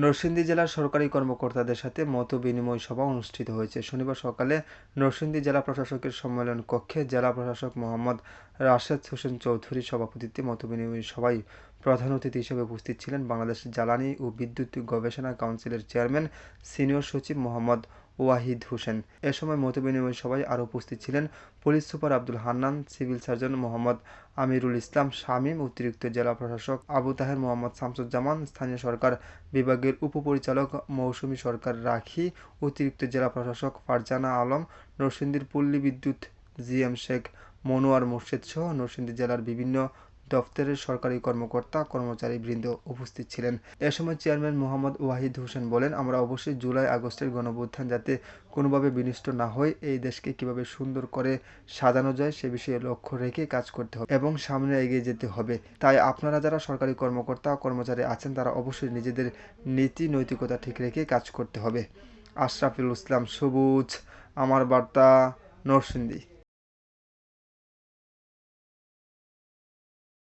নরসিংদী জেলার সরকারি কর্মকর্তাদের সাথে মতবিনিময় সভা অনুষ্ঠিত হয়েছে। শনিবার সকালে নরসিংদী জেলা প্রশাসকের সম্মেলন কক্ষে জেলা প্রশাসক মোহাম্মদ রাশেদ হোসেন চৌধুরীর সভাপতিত্বে মতবিনিময় সভায় প্রধান অতিথি হিসেবে উপস্থিত ছিলেন বাংলাদেশ জ্বালানি ও বিদ্যুৎ গবেষণা কাউন্সিলের চেয়ারম্যান সিনিয়র সচিব মোহাম্মদ ওয়াহিদ হোসেন। এ সময় মতবিনিময় সভায় আরও উপস্থিত ছিলেন police super Abdul Hannan, civil surgeon Mohammad Amirul Islam Shamim, অতিরিক্ত জেলা প্রশাসক আবু তাহের মোহাম্মদ শামসুজ্জামান, স্থানীয় সরকার বিভাগের উপপরিচালক মৌসুমী সরকার রাখি, অতিরিক্ত জেলা প্রশাসক ফারজানা আলম, নরসিংদীর পল্লী বিদ্যুৎ জিএম শেখ মনোয়ার মোর্শেদ সহ নরসিংদী জেলার বিভিন্ন দফতরের সরকারি কর্মকর্তা কর্মচারীবৃন্দ উপস্থিত ছিলেন। এ সময় চেয়ারম্যান মোহাম্মদ ওয়াহিদ হোসেন বলেন, আমরা অবশ্যই জুলাই আগস্টের গণঅভ্যুত্থান যাতে কোনোভাবে বিনষ্ট না হয়, এই দেশকে কিভাবে সুন্দর করে সাজানো যায় সে বিষয়ে লক্ষ্য রেখে কাজ করতে হবে এবং সামনে এগিয়ে যেতে হবে। তাই আপনারা যারা সরকারি কর্মকর্তা কর্মচারী আছেন তারা অবশ্যই নিজেদের নীতি নৈতিকতা ঠিক রেখে কাজ করতে হবে। আশরাফুল ইসলাম সবুজ, আমার বার্তা, নরসিংদী।